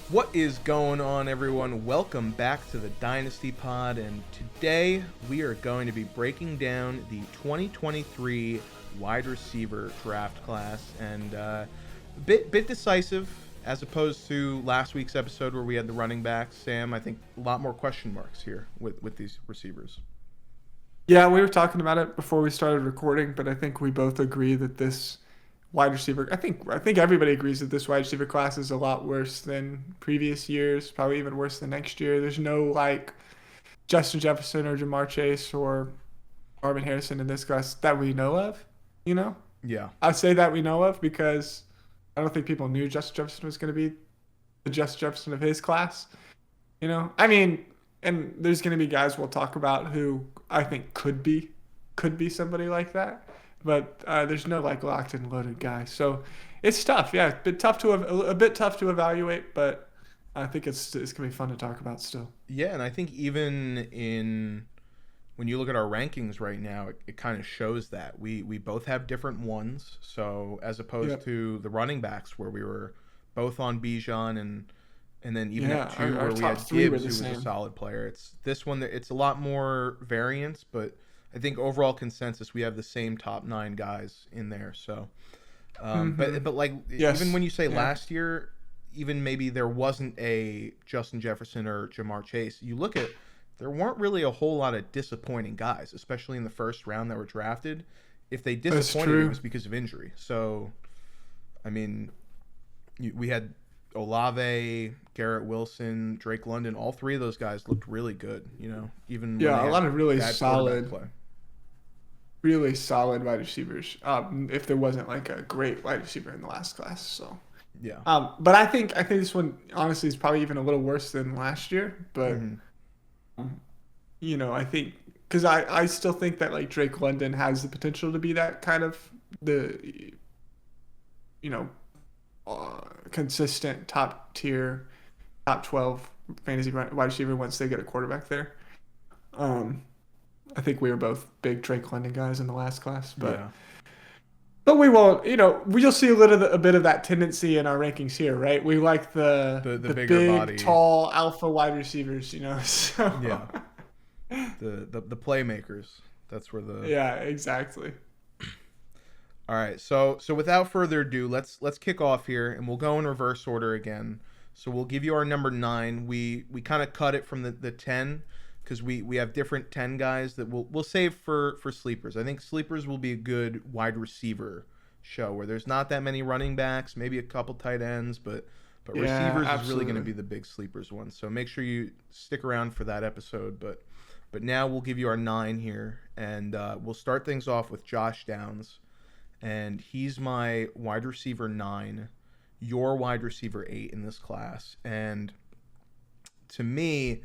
What is going on, everyone? Welcome back to the Dynasty Pod, and today we are going to be breaking down the 2023 wide receiver draft class, and a bit decisive as opposed to last week's episode where we had the running backs. Sam, I think a lot more question marks here with these receivers. Yeah, we were talking about it before we started recording, but I think we both agree that this wide receiver, I think everybody agrees that this wide receiver class is a lot worse than previous years, probably even worse than next year. There's no like Justin Jefferson or Jamar Chase or Marvin Harrison in this class that we know of, you know? Yeah. I say that we know of because I don't think people knew Justin Jefferson was going to be the Justin Jefferson of his class, you know? I mean, and there's going to be guys we'll talk about who I think could be somebody like that. But there's no like locked and loaded guy, so it's tough. Yeah, a bit tough to evaluate, but I think it's gonna be fun to talk about still. Yeah, and I think even when you look at our rankings right now, it kind of shows that we both have different ones. So as opposed to the running backs where we were both on Bijan and then even at two where we had Gibbs, who was a solid player. It's this one that it's a lot more variance, but I think overall consensus, we have the same top 9 guys in there. So, but like even when you say last year, even maybe there wasn't a Justin Jefferson or Jamar Chase, you look at there weren't really a whole lot of disappointing guys, especially in the first round that were drafted. If they disappointed, it was because of injury. So, I mean, we had Olave, Garrett Wilson, Drake London. All three of those guys looked really good. You know, even a lot of really solid wide receivers. If there wasn't like a great wide receiver in the last class, so yeah. But I think this one honestly is probably even a little worse than last year. But you know, I think because I still think that like Drake London has the potential to be that kind of consistent top tier, top 12 fantasy wide receiver once they get a quarterback there. I think we were both big Drake London guys in the last class, but we won't. You know, we'll see a bit of that tendency in our rankings here, right? We like the bigger big, body, tall alpha wide receivers. You know, so the playmakers. That's where the exactly. All right, so without further ado, let's kick off here, and we'll go in reverse order again. So we'll give you our number 9. We kind of cut it from the 10. Because we have different 10 guys that we'll save for sleepers. I think sleepers will be a good wide receiver show where there's not that many running backs, maybe a couple tight ends, but receivers is really going to be the big sleepers one. So make sure you stick around for that episode. But now we'll give you our 9 here, and we'll start things off with Josh Downs, and he's my wide receiver 9, your wide receiver 8 in this class, and to me,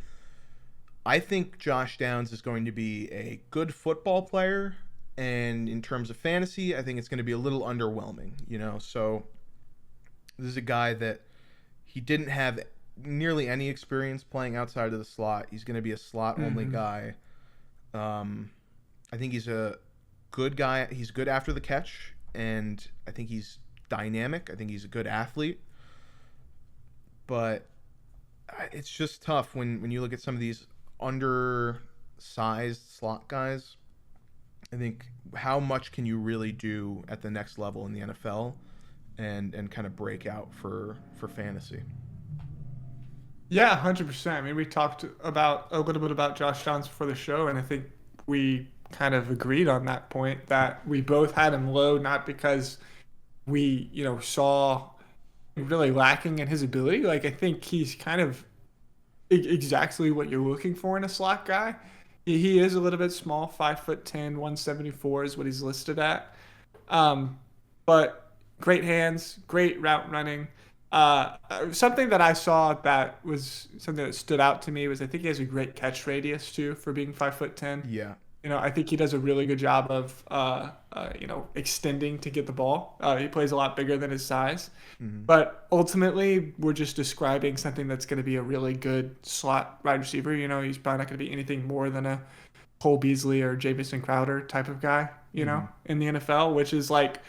I think Josh Downs is going to be a good football player, and in terms of fantasy, I think it's going to be a little underwhelming, you know. So this is a guy that he didn't have nearly any experience playing outside of the slot. He's going to be a slot-only guy. I think he's a good guy. He's good after the catch, and I think he's dynamic. I think he's a good athlete. But it's just tough when you look at some of these undersized slot guys. I think how much can you really do at the next level in the NFL and kind of break out for fantasy? Yeah, 100%. I mean, we talked about a little bit about Josh Downs before the show, and I think we kind of agreed on that point that we both had him low, not because we, saw really lacking in his ability. Like, I think he's kind of exactly what you're looking for in a slot guy. He is a little bit small, 5'10", 174 is what he's listed at. But great hands, great route running. Something that I saw that was something that stood out to me was I think he has a great catch radius too for being 5'10". Yeah. I think he does a really good job of, extending to get the ball. He plays a lot bigger than his size. Mm-hmm. But ultimately, we're just describing something that's going to be a really good slot wide receiver. He's probably not going to be anything more than a Cole Beasley or Jamison Crowder type of guy, in the NFL, which is like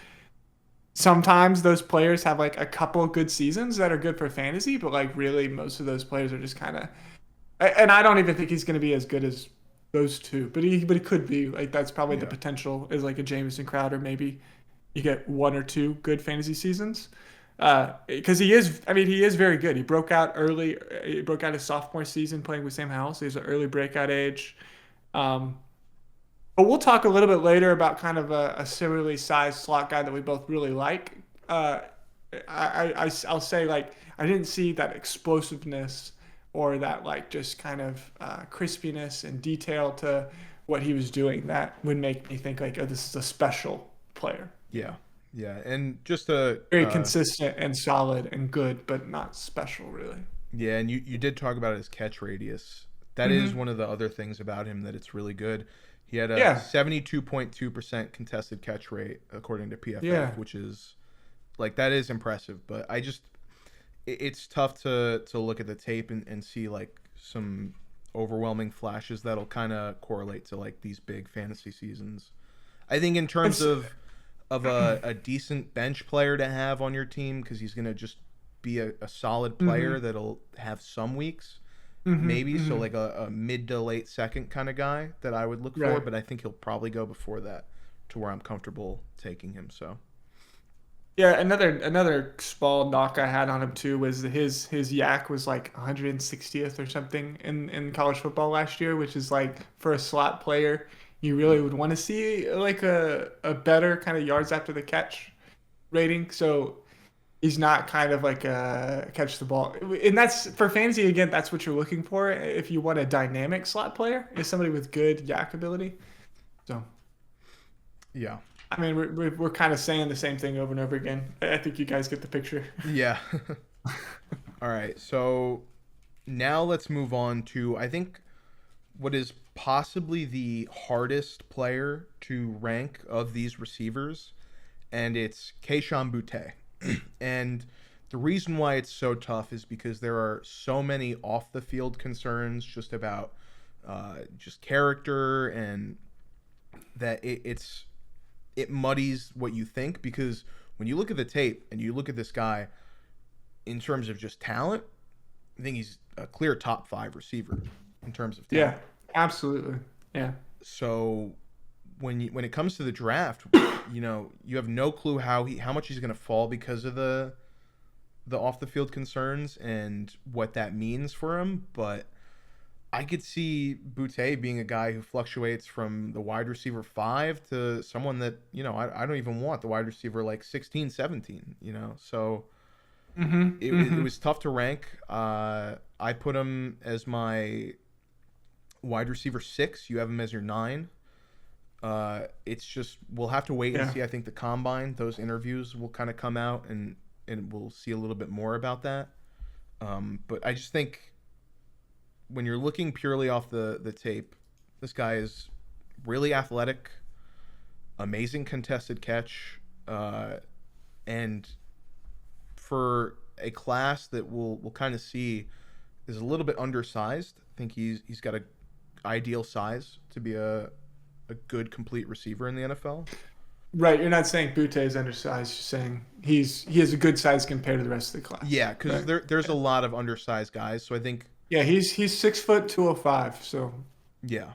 sometimes those players have like a couple of good seasons that are good for fantasy, but like really most of those players are just kind of, and I don't even think he's going to be as good as those two, but he could be. Like that's probably the potential is like a Jamison Crowder. Maybe you get one or two good fantasy seasons. Because he is very good. He broke out early. He broke out his sophomore season playing with Sam Howell. So he's an early breakout age. But we'll talk a little bit later about kind of a similarly sized slot guy that we both really like. I'll say like I didn't see that explosiveness or that like just kind of crispiness and detail to what he was doing that would make me think like, oh, this is a special player. Yeah. Yeah, and just a very consistent and solid and good, but not special really. Yeah, and you did talk about his catch radius. That is one of the other things about him that it's really good. He had a 72.2% contested catch rate according to PFF, which is like that is impressive. But it's tough to look at the tape and see like some overwhelming flashes that'll kind of correlate to like these big fantasy seasons. I think in terms of a decent bench player to have on your team, because he's going to just be a solid player that'll have some weeks, maybe. So like a mid to late second kind of guy that I would look for, but I think he'll probably go before that to where I'm comfortable taking him. So yeah, another small knock I had on him too was his yak was like 160th or something in college football last year, which is like for a slot player. You really would want to see like a better kind of yards after the catch rating. So he's not kind of like a catch the ball. And that's for fantasy, again, that's what you're looking for. If you want a dynamic slot player, is somebody with good yak ability. So, yeah. I mean, we're kind of saying the same thing over and over again. I think you guys get the picture. Yeah. All right. So now let's move on to, I think, what is possibly the hardest player to rank of these receivers, and it's RKayshon Boutte. And the reason why it's so tough is because there are so many off the field concerns just about just character, and that it muddies what you think, because when you look at the tape and you look at this guy in terms of just talent, I think he's a clear top 5 receiver in terms of talent. Yeah. Absolutely. Yeah. So when it comes to the draft, you have no clue how much he's going to fall because of the off the field concerns and what that means for him. But I could see Boutte being a guy who fluctuates from the wide receiver 5 to someone that, I don't even want, the wide receiver like 16, 17, So it was tough to rank. I put him as my wide receiver 6. You have him as your 9. It's just we'll have to wait and see. I think the combine, those interviews will kind of come out, and we'll see a little bit more about that. But I just think when you're looking purely off the tape, this guy is really athletic, amazing contested catch, and for a class that we'll kind of see is a little bit undersized. I think he's got a ideal size to be a good complete receiver in the NFL. Right, you're not saying Boutte is undersized. You're saying he has a good size compared to the rest of the class. Yeah, because there's a lot of undersized guys. So I think he's 6 foot 205. So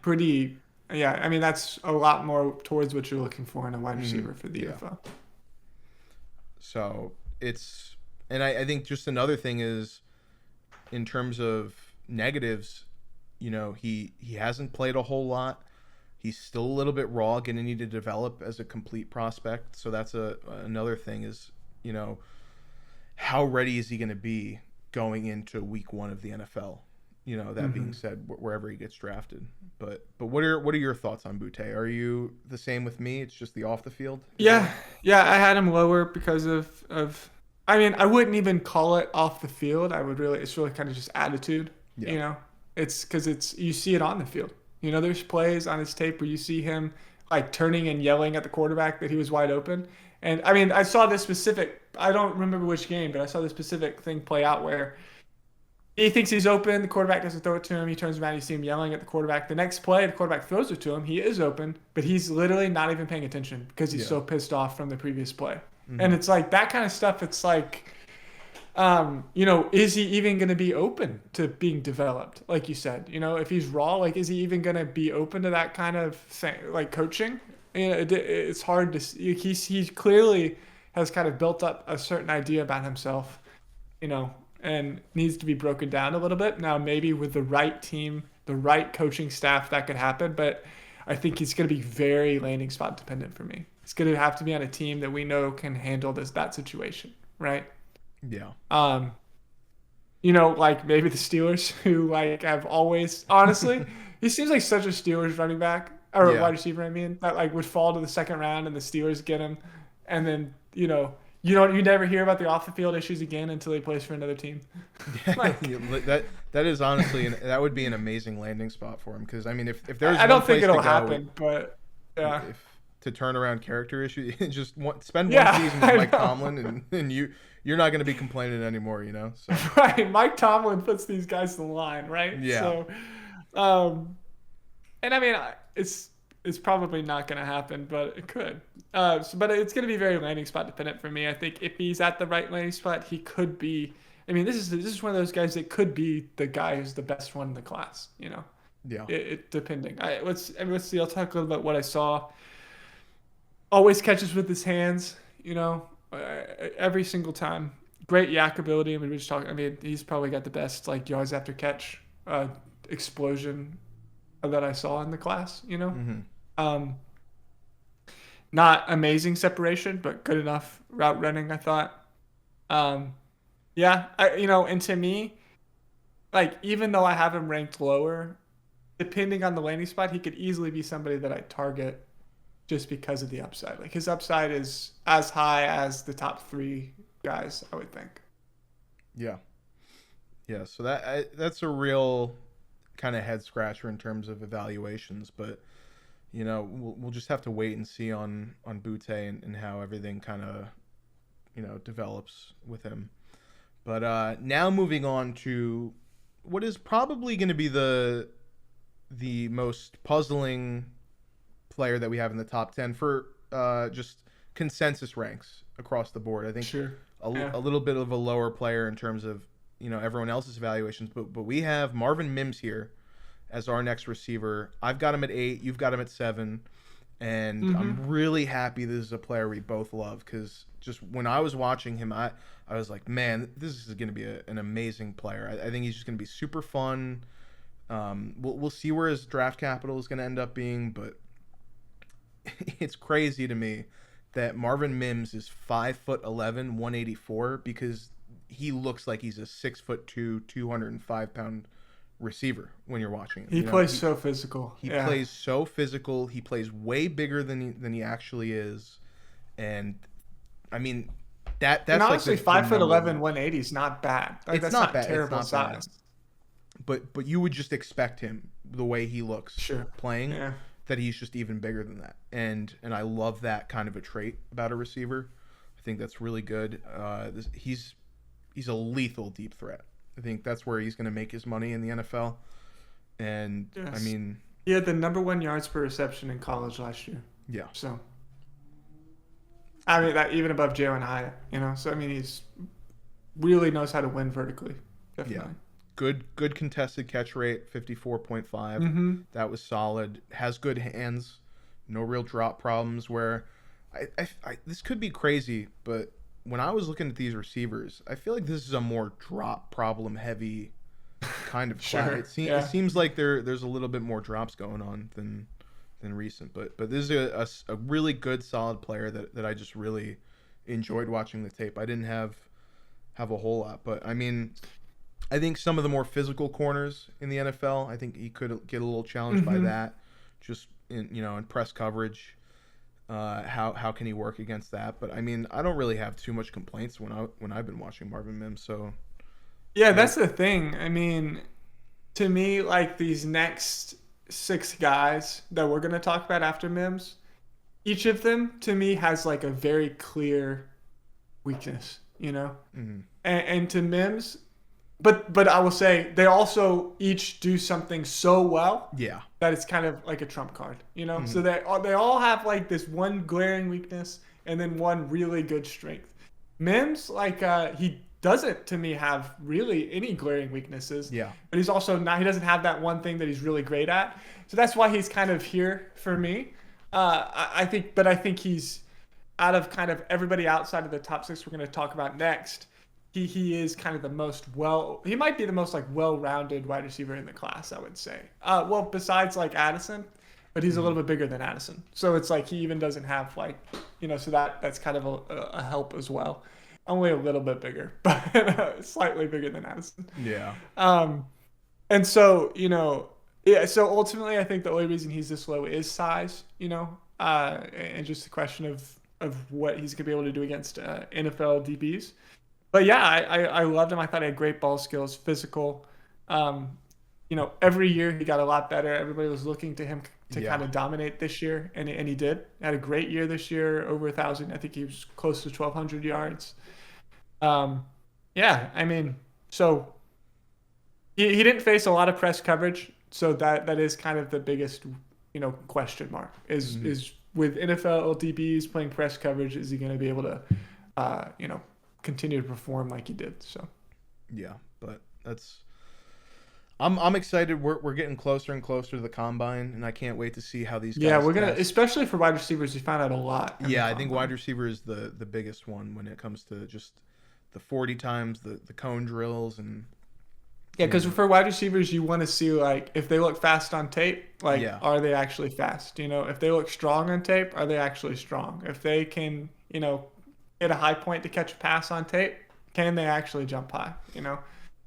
pretty. Yeah, I mean that's a lot more towards what you're looking for in a wide receiver for the NFL. So and I think just another thing is in terms of negatives. He hasn't played a whole lot. He's still a little bit raw, going to need to develop as a complete prospect. So that's another thing is, how ready is he going to be going into week 1 of the NFL? That being said, wherever he gets drafted. But what are your thoughts on Boutte? Are you the same with me? It's just the off the field? Yeah. I had him lower because of I mean, I wouldn't even call it off the field. It's really kind of just attitude, It's because you see it on the field. There's plays on his tape where you see him like turning and yelling at the quarterback that he was wide open. And I mean, I saw this specific, I don't remember which game, but I saw this specific thing play out where He thinks he's open. The quarterback doesn't throw it to him. He turns around. You see him yelling at the quarterback. The next play, the quarterback throws it to him. He is open, but he's literally not even paying attention because he's so pissed off from the previous play. And it's like that kind of stuff. It's like, is he even going to be open to being developed? Like you said, if he's raw, like, is he even going to be open to that kind of thing, like coaching? It's hard to see. He clearly has kind of built up a certain idea about himself, and needs to be broken down a little bit. Now, maybe with the right team, the right coaching staff, that could happen. But I think he's going to be very landing spot dependent for me. It's going to have to be on a team that we know can handle that situation, right? Yeah. Like maybe the Steelers, who like have always, honestly, he seems like such a Steelers running back or wide receiver. I mean, that like would fall to the second round and the Steelers get him, and then you never hear about the off the field issues again until he plays for another team. That is honestly that would be an amazing landing spot for him, because I mean if there's I don't think it'll happen, but yeah. To turn around character issues, just spend one season with Mike Tomlin, and you're not going to be complaining anymore, So. Right, Mike Tomlin puts these guys in line, right? Yeah. So, and I mean, it's probably not going to happen, but it could. But it's going to be very landing spot dependent for me. I think if he's at the right landing spot, he could be. I mean, this is one of those guys that could be the guy who's the best one in the class. Yeah. It depending. Let's see. I'll talk a little about what I saw. Always catches with his hands. Every single time. Great yak ability. He's probably got the best like yards after catch explosion that I saw in the class. Not amazing separation, but good enough route running, I thought. And to me, like, even though I have him ranked lower, depending on the landing spot, he could easily be somebody that I target just because of the upside. Like, his upside is as high as the top 3 guys, I would think. Yeah. Yeah, so that's a real kind of head scratcher in terms of evaluations, but we'll just have to wait and see on Boutte and how everything kind of develops with him. But now moving on to what is probably going to be the most puzzling player that we have in the top 10 for just consensus ranks across the board. I think a little bit of a lower player in terms of everyone else's evaluations, but we have Marvin Mims here as our next receiver. I've got him at 8, you've got him at 7, and I'm really happy this is a player we both love, because just when I was watching him, I was like, man, this is going to be an amazing player. I think he's just going to be super fun. We'll see where his draft capital is going to end up being, but it's crazy to me that Marvin Mims is 5'11", 184, because he looks like he's a 6'2", 205-pound receiver when you're watching him. He plays so physical. He plays so physical. He plays way bigger than he actually is, and I mean that's and honestly, like 5'11", 180 is not bad. Like, that's not bad. Terrible size. But you would just expect him, the way he looks playing, that he's just even bigger than that. And I love that kind of a trait about a receiver. I think that's really good. He's a lethal deep threat. I think that's where he's going to make his money in the NFL. And I mean, he had the #1 yards per reception in college last year. Yeah. So I mean, that even above Jalin Hyatt, So I mean, he's really knows how to win vertically. Definitely. Yeah. Good contested catch rate, 54.5. That was solid. Has good hands. No real drop problems. Where this could be crazy, but when I was looking at these receivers, I feel like this is a more drop problem heavy kind of class. It seems like there's a little bit more drops going on than recent, but this is a really good solid player that I just really enjoyed watching the tape. I didn't have a whole lot, but I mean, I think some of the more physical corners in the NFL, I think he could get a little challenged by that, just in press coverage. How can he work against that? But I mean, I don't really have too much complaints when I've been watching Marvin Mims. So that's the thing. I mean, to me, like, these next 6 guys that we're gonna talk about after Mims, each of them to me has like a very clear weakness, And to Mims, but I will say they also each do something so well Yeah. that it's kind of like a trump card, you know? So Mm-hmm. they all have like this one glaring weakness and then one really good strength. Mims, like he doesn't to me have really any glaring weaknesses, Yeah. but he's also not, he doesn't have that one thing that he's really great at. So that's why he's kind of here for me. I think he's out of kind of everybody outside of the top six we're going to talk about next. He is kind of the most he might be the most like well-rounded wide receiver in the class, I would say. Well, besides like Adison, but he's a Mm-hmm. little bit bigger than Adison. So it's like he even doesn't have like, you know, so that's kind of a help as well. Only a little bit bigger, but slightly bigger than Adison. Yeah. Um, and so, you know, yeah, so ultimately I think the only reason he's this low is size, you know, and just a question of what he's gonna be able to do against NFL DBs. But yeah, I loved him. I thought he had great ball skills, physical. Um, you know, every year he got a lot better. Everybody was looking to him to Yeah. kind of dominate this year, and he did. Had a great year this year, over 1,000. I think he was close to 1,200 yards. Um, yeah, I mean, so he didn't face a lot of press coverage, so that is kind of the biggest, you know, question mark Mm-hmm. is with NFL DBs playing press coverage, is he going to be able to, you know, continue to perform like he did? So Yeah. But that's. I'm excited. We're getting closer and closer to the combine, and I can't wait to see how these yeah, guys we're gonna, test. especially for wide receivers, we found out a lot in the Yeah, I think wide combine. receiver is the biggest one when it comes to just the 40 times, the cone drills, and Yeah, you because know, for wide receivers, you want to see like if they look fast on tape, like yeah, are they actually fast? You know, if they look strong on tape, are they actually strong? If they can, you know, hit a high point to catch a pass on tape, can they actually jump high? You know,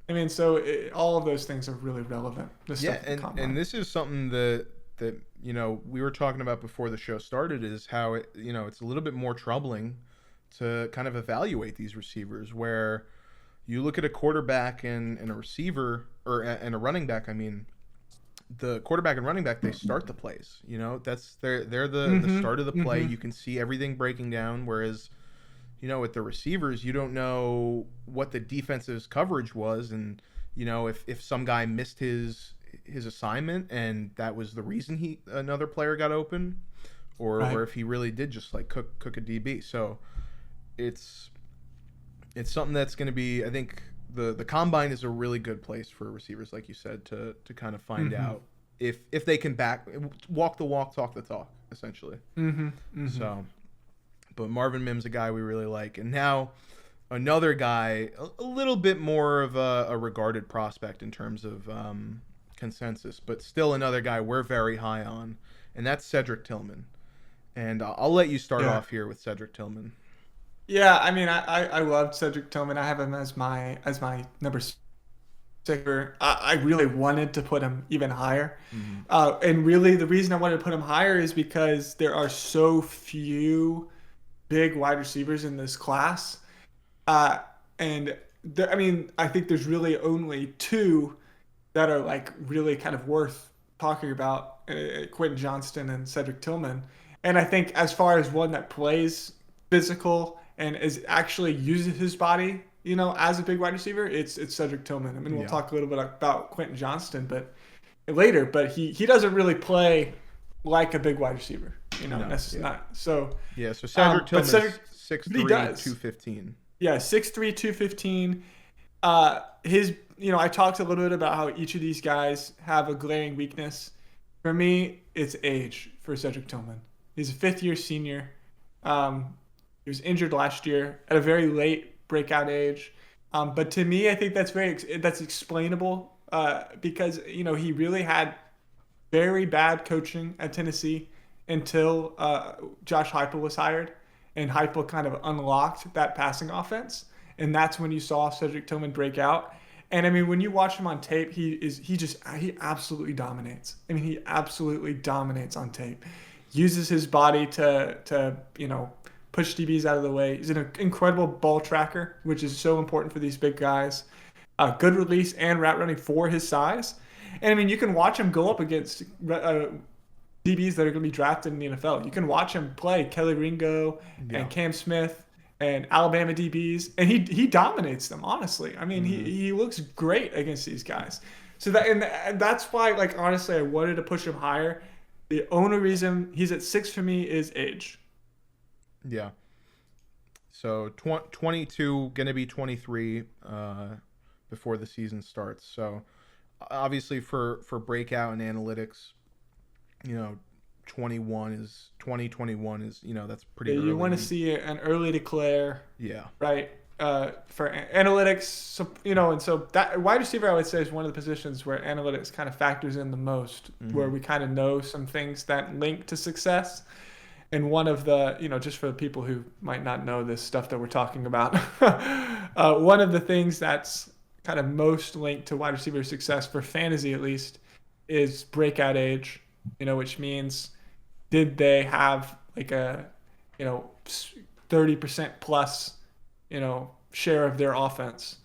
I mean, so all of those things are really relevant. The yeah, stuff at the and combine. this is something that we were talking about before the show started is how it's a little bit more troubling to kind of evaluate these receivers where you look at a quarterback and a receiver and a running back. I mean, the quarterback and running back, they start the plays. That's they're the Mm-hmm. start of the play. Mm-hmm. You can see everything breaking down. Whereas with the receivers, you don't know what the defensive's coverage was, and if some guy missed his assignment and that was the reason another player got open, or Right. if he really did just like cook a DB. So it's something that's going to be, I think the combine is a really good place for receivers, like you said, to kind of find Mm-hmm. out if they can walk the walk, talk the talk, essentially. Mm-hmm. Mm-hmm. So, but Marvin Mims, a guy we really like, and now another guy, a little bit more of a regarded prospect in terms of consensus, but still another guy we're very high on, and that's Cedric Tillman. And I'll let you start Yeah. off here with Cedric Tillman. Yeah. I mean, I loved Cedric Tillman. I have him as my number six. I really wanted to put him even higher. Mm-hmm. And really, the reason I wanted to put him higher is because there are so few big wide receivers in this class. Uh, and I mean, I think there's really only two that are like really kind of worth talking about, Quentin Johnston and Cedric Tillman. And I think as far as one that plays physical and is actually uses his body, you know, as a big wide receiver, it's Cedric Tillman. I mean, we'll Yeah. talk a little bit about Quentin Johnston, but later, but he doesn't really play like a big wide receiver, you know, No. necessarily Yeah. not. So, Yeah. So Cedric but Tillman's Cedric, six but he three, does. 215. Yeah, 6'3", 215. His, you know, I talked a little bit about how each of these guys have a glaring weakness. For me, it's age for Cedric Tillman. He's a fifth-year senior. He was injured last year at a very late breakout age. But to me, I think that's explainable because you know he really had very bad coaching at Tennessee until Josh Heupel was hired, and Heupel kind of unlocked that passing offense, and that's when you saw Cedric Tillman break out. And I mean, when you watch him on tape, he absolutely dominates. I mean, he absolutely dominates on tape. Uses his body to you know push DBs out of the way. He's an incredible ball tracker, which is so important for these big guys. Good release and route running for his size. And I mean, you can watch him go up against DBs that are going to be drafted in the NFL. You can watch him play Kelly Ringo Yeah. and Cam Smith and Alabama DBs, and he dominates them. Honestly, I mean, Mm-hmm. he looks great against these guys. So and that's why, like, honestly, I wanted to push him higher. The only reason he's at 6 for me is age. Yeah. So 22, gonna be 23 before the season starts. So obviously for breakout and analytics, 2021 is that's pretty Yeah, early. you want to see an early declare. Yeah. Right. For analytics, so, and so that wide receiver, I would say, is one of the positions where analytics kind of factors in the most, where we kind of know some things that link to success. And one of the, just for the people who might not know this stuff that we're talking about, one of the things that's kind of most linked to wide receiver success for fantasy, at least, is breakout age, which means did they have like a, 30% plus, share of their offense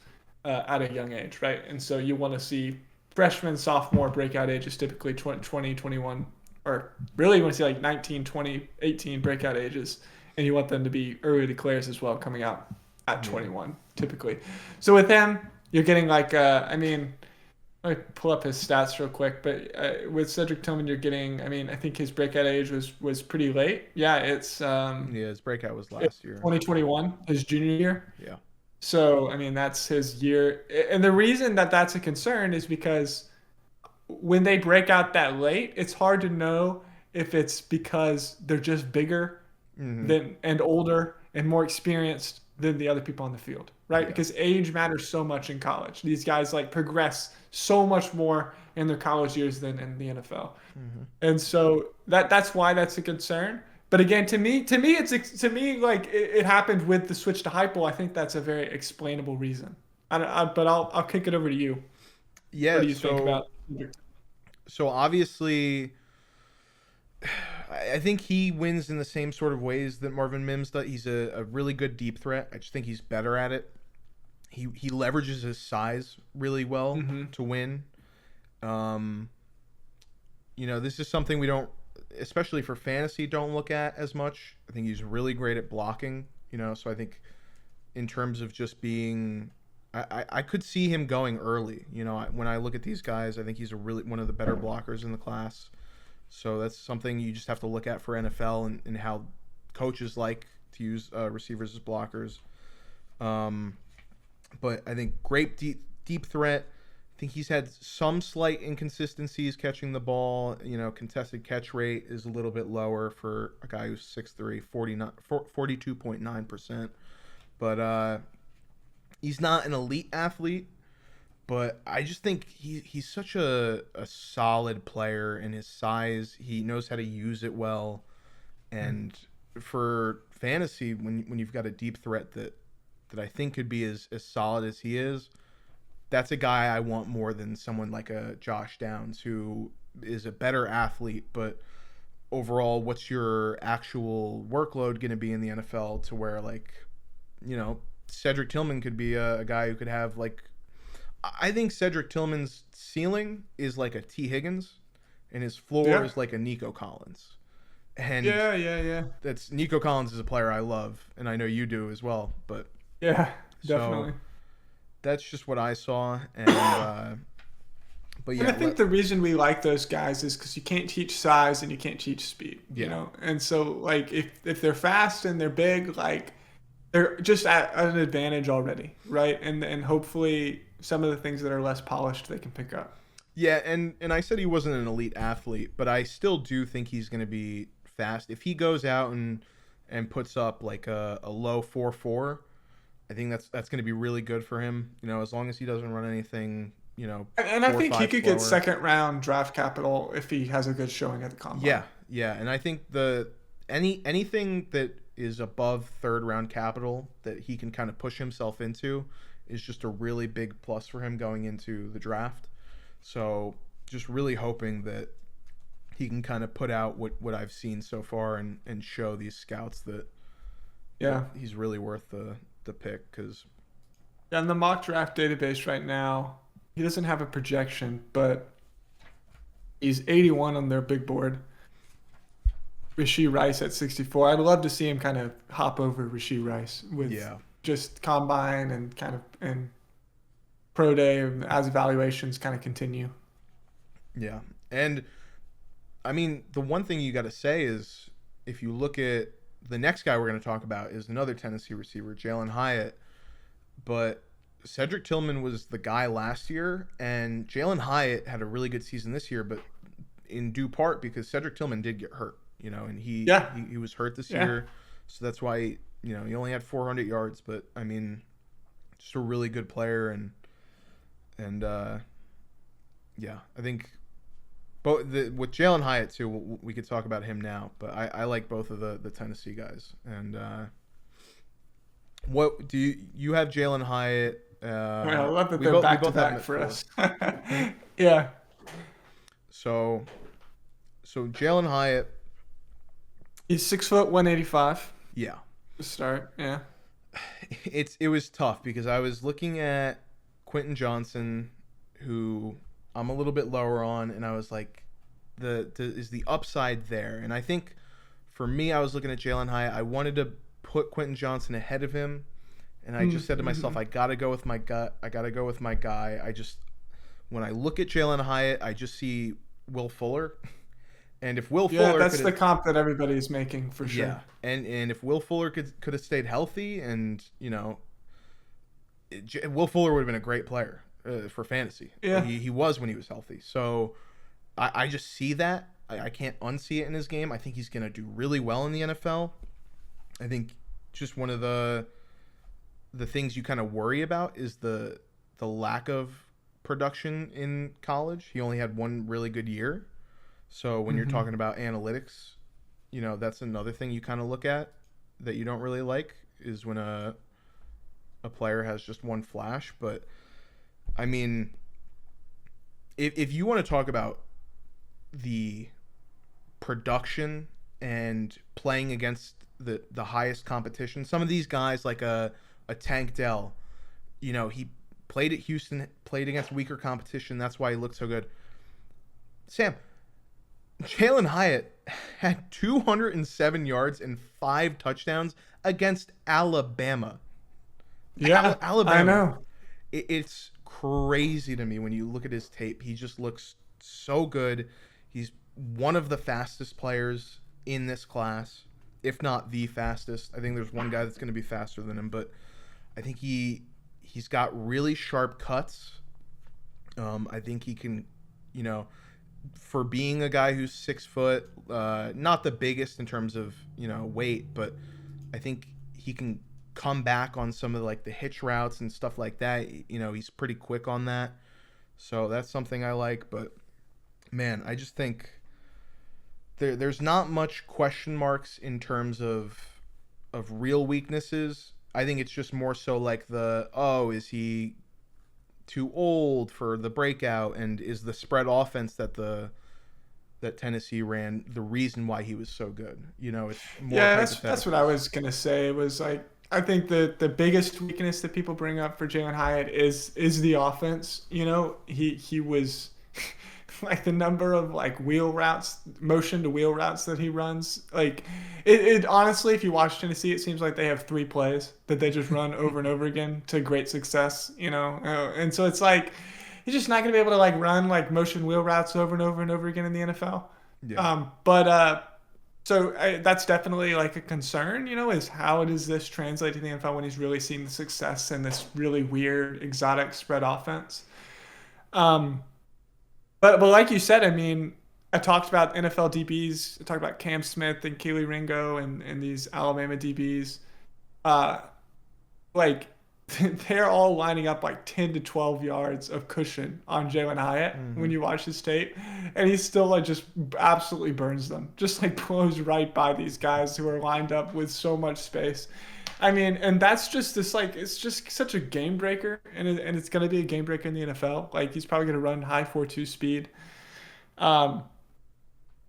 at a young age, right? And so you want to see freshman, sophomore breakout age is typically 20, 21, or really you want to see like 19, 20, 18 breakout ages, and you want them to be early declares as well, coming out at 21 typically. So with him, you're getting like, let me pull up his stats real quick, but with Cedric Tillman, you're getting, I think his breakout age was pretty late. Yeah, it's his breakout was last year, 2021, his junior year. Yeah. So, that's his year. And the reason that that's a concern is because when they break out that late, it's hard to know if it's because they're just bigger and older and more experienced than the other people on the field, right? Yeah. Because age matters so much in college. These guys like progress so much more in their college years than in the NFL. And so that's why that's a concern. But again, to me, like it happened with the switch to Hypo. I think that's a very explainable reason. But I'll kick it over to you. Yeah. What do you think about? So obviously, I think he wins in the same sort of ways that Marvin Mims does. He's a really good deep threat. I just think he's better at it. He leverages his size really well to win. This is something we don't, especially for fantasy, don't look at as much. I think he's really great at blocking, so I think in terms of just being, I could see him going early. When I look at these guys, I think he's one of the better blockers in the class. So that's something you just have to look at for NFL and how coaches like to use receivers as blockers. But I think great deep threat. I think he's had some slight inconsistencies catching the ball. Contested catch rate is a little bit lower for a guy who's 6'3", 42.9%. But he's not an elite athlete. But I just think he's such a solid player in his size. He knows how to use it well. And for fantasy, when you've got a deep threat that I think could be as solid as he is, that's a guy I want more than someone like a Josh Downs, who is a better athlete, but overall, what's your actual workload going to be in the NFL to where, Cedric Tillman could be a guy who could have, I think Cedric Tillman's ceiling is like a T. Higgins, and his floor is like a Nico Collins. And yeah. That's Nico Collins is a player I love, and I know you do as well, but yeah, definitely. So, that's just what I saw, and but yeah. And I think the reason we like those guys is because you can't teach size and you can't teach speed. And so if they're fast and they're big, they're just at an advantage already, right? And hopefully some of the things that are less polished they can pick up. Yeah, and I said he wasn't an elite athlete, but I still do think he's going to be fast if he goes out and puts up a low 4.4. I think that's going to be really good for him, as long as he doesn't run anything, And I think he could get second round draft capital if he has a good showing at the combine. Yeah, and I think anything that is above third round capital that he can kind of push himself into is just a really big plus for him going into the draft. So just really hoping that he can kind of put out what I've seen so far and show these scouts that he's really worth the pick. Because in the mock draft database right now, he doesn't have a projection, but he's 81 on their big board. Rashee Rice at 64. I'd love to see him kind of hop over Rashee Rice with Yeah. just combine and kind of and pro day as evaluations kind of continue. Yeah. And I mean, the one thing you got to say is if you look at the next guy we're going to talk about is another Tennessee receiver, Jalin Hyatt. But Cedric Tillman was the guy last year, and Jalin Hyatt had a really good season this year, but in due part because Cedric Tillman did get hurt, and he was hurt this year. So that's why, he only had 400 yards, but I mean, just a really good player. And yeah, I think with Jalin Hyatt too, we could talk about him now, but I like both of the Tennessee guys. And what do you have Jalin Hyatt? I love that they're back to back for us. Yeah. So Jalin Hyatt, he's 6 foot 185. Yeah. To start, yeah. It was tough because I was looking at Quentin Johnston, who I'm a little bit lower on, and I was like, is the upside there? And I think for me, I was looking at Jalin Hyatt. I wanted to put Quentin Johnston ahead of him, and I just said to myself, I got to go with my gut. I got to go with my guy. When I look at Jalin Hyatt, I just see Will Fuller. And if Will Fuller, that's the comp that everybody's making for sure. Yeah, and if Will Fuller could have stayed healthy, and Will Fuller would have been a great player for fantasy. Yeah, he was when he was healthy. So I just see that. I can't unsee it in his game. I think he's going to do really well in the NFL. I think just one of the things you kind of worry about is the lack of production in college. He only had one really good year. So when you're talking about analytics, that's another thing you kind of look at that you don't really like is when a player has just one flash. But I mean, if you want to talk about the production and playing against the highest competition, some of these guys like a Tank Dell, he played at Houston, played against weaker competition. That's why he looked so good. Sam, Jalin Hyatt had 207 yards and 5 touchdowns against Alabama. Yeah, Alabama. I know. It's crazy to me when you look at his tape. He just looks so good. He's one of the fastest players in this class, if not the fastest. I think there's one guy that's going to be faster than him, but I think he's got really sharp cuts. I think he can, for being a guy who's 6 foot, not the biggest in terms of weight, but I think he can come back on some of the hitch routes and stuff like that. He's pretty quick on that, so that's something I like. But man, I just think there's not much question marks in terms of real weaknesses. I think it's just more so is he too old for the breakout, and is the spread offense that Tennessee ran the reason why he was so good? It's more that's what I was gonna say. It was I think the biggest weakness that people bring up for Jalin Hyatt is the offense. He was the number of wheel routes, motion to wheel routes that he runs. It honestly, if you watch Tennessee, it seems like they have 3 plays that they just run over and over again to great success. And so it's he's just not going to be able to run motion wheel routes over and over and over again in the NFL. Yeah. So that's definitely a concern, is how does this translate to the NFL when he's really seeing the success in this really weird, exotic spread offense? But like you said, I mean, I talked about NFL DBs. I talked about Cam Smith and Keely Ringo and these Alabama DBs. They're all lining up 10 to 12 yards of cushion on Jalin Hyatt when you watch his tape. And he still just absolutely burns them. Just blows right by these guys who are lined up with so much space. I mean, and that's just this it's just such a game breaker, and it's going to be a game breaker in the NFL. He's probably going to run high 4.2 speed. Now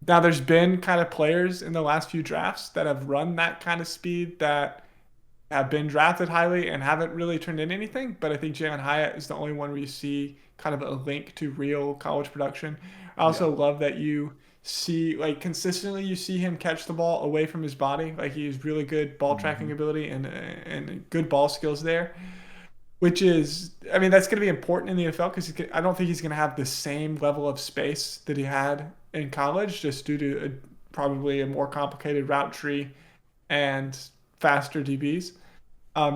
there's been kind of players in the last few drafts that have run that kind of speed that have been drafted highly and haven't really turned in anything. But I think Jalin Hyatt is the only one where you see kind of a link to real college production. I also love that you see like consistently you see him catch the ball away from his body. Like he has really good ball Mm-hmm. tracking ability and good ball skills there. Which is, I mean, that's going to be important in the NFL because I don't think he's going to have the same level of space that he had in college, just due to probably a more complicated route tree and faster DBs.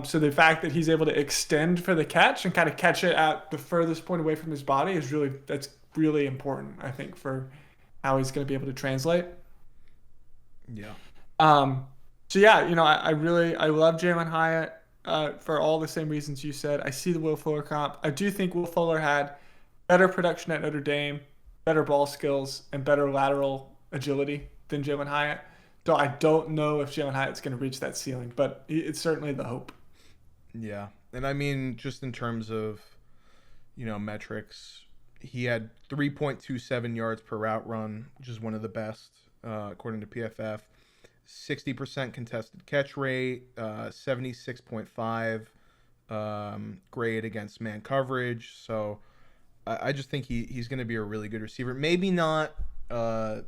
So the fact that he's able to extend for the catch and kind of catch it at the furthest point away from his body is that's really important, I think, for how he's going to be able to translate. Yeah. Um, so yeah, I love Jalin Hyatt for all the same reasons you said. I see the Will Fuller comp. I do think Will Fuller had better production at Notre Dame, better ball skills, and better lateral agility than Jalin Hyatt. So I don't know if Jalin Hyatt's going to reach that ceiling, but it's certainly the hope. Yeah. And I mean, just in terms of, metrics, he had 3.27 yards per route run, which is one of the best, according to PFF. 60% contested catch rate, 76.5 grade against man coverage. So I just think he's going to be a really good receiver. Maybe not a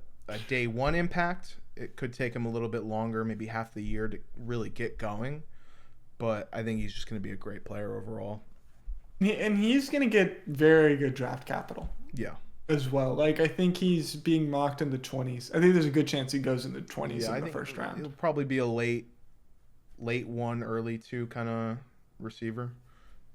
day one impact. It could take him a little bit longer, maybe half the year to really get going. But I think he's just going to be a great player overall. And he's going to get very good draft capital Yeah. as well. Like, I think he's being mocked in the 20s. I think there's a good chance he goes in the 20s Yeah, in I the think first round. it'll probably be a late one, early two kind of receiver.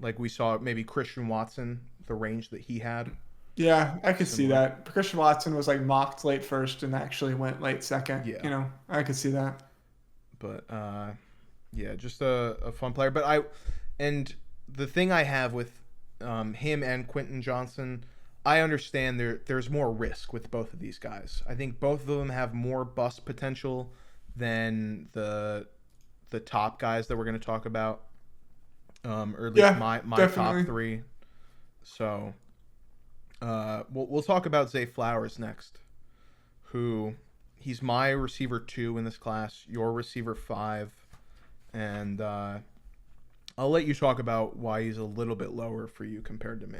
Like we saw maybe Christian Watson, the range that he had. Yeah, I could see Similar. that. Christian Watson was like mocked late first and actually went late second. Yeah. I could see that. But yeah, just a fun player. And the thing I have with him and Quentin Johnston, I understand there's more risk with both of these guys. I think both of them have more bust potential than the top guys that we're going to talk about, or at least Yeah, my definitely. top three. So we'll talk about Zay Flowers next, who he's my receiver 2 in this class, your receiver 5, and I'll let you talk about why he's a little bit lower for you compared to me.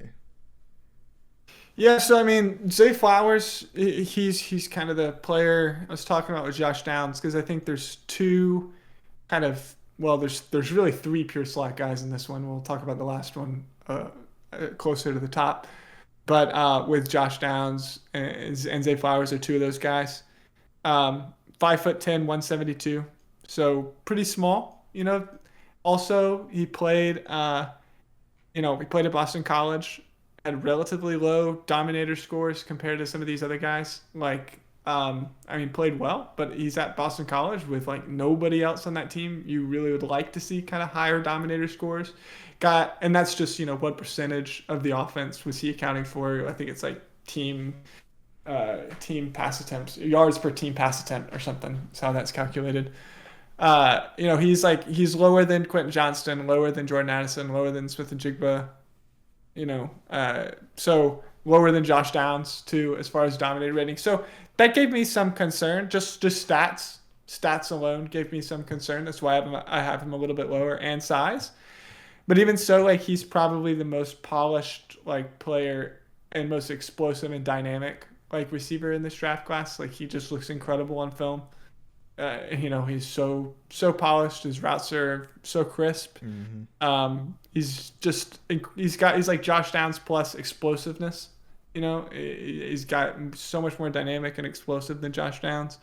Yeah, so I mean, Zay Flowers, he's kind of the player I was talking about with Josh Downs because I think there's two kind of there's really three pure slot guys in this one. We'll talk about the last one closer to the top, but with Josh Downs and Zay Flowers are two of those guys. 5'10", 172, so pretty small. Also he played he played at Boston College, had relatively low dominator scores compared to some of these other guys. Like, I mean, played well, but he's at Boston College with like nobody else on that team you really would like to see kind of higher dominator scores. And that's just, what percentage of the offense was he accounting for? I think it's like team pass attempts, yards per team pass attempt or something. That's how that's calculated. He's lower than Quentin Johnston, lower than Jordan Addison, lower than Smith-Njigba, so lower than Josh Downs too as far as dominated rating. So that gave me some concern. Just stats alone gave me some concern. That's why I have him a little bit lower, and size. But even so, like, he's probably the most polished like player and most explosive and dynamic like receiver in this draft class. Like, he just looks incredible on film. He's so polished. His routes are so crisp. Mm-hmm. He's like Josh Downs plus explosiveness. He's got so much more dynamic and explosive than Josh Downs.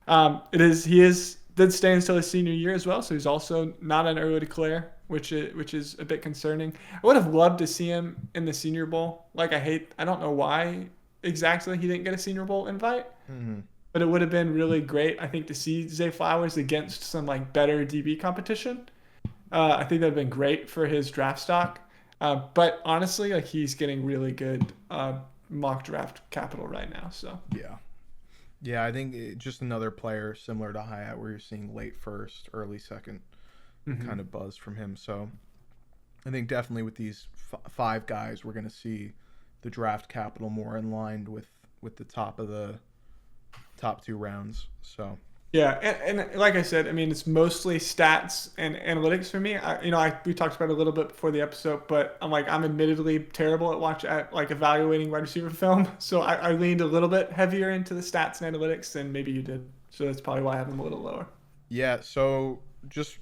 He did stay until his senior year as well, so he's also not an early declare, which is a bit concerning. I would have loved to see him in the Senior Bowl. Like, I don't know why exactly he didn't get a Senior Bowl invite. Mm-hmm. But it would have been really great, I think, to see Zay Flowers against some like better DB competition. I think that'd been great for his draft stock. But honestly, like, he's getting really good mock draft capital right now. So Yeah, I think just another player similar to Hyatt, where you're seeing late first, early second kind of buzz from him. So I think definitely with these 5 guys, we're going to see the draft capital more in line with the top 2 rounds. So Yeah, and like I said, I mean, it's mostly stats and analytics for me. We talked about it a little bit before the episode, but I'm admittedly terrible at like evaluating wide receiver film. So I leaned a little bit heavier into the stats and analytics than maybe you did. So that's probably why I have him a little lower. Yeah, so just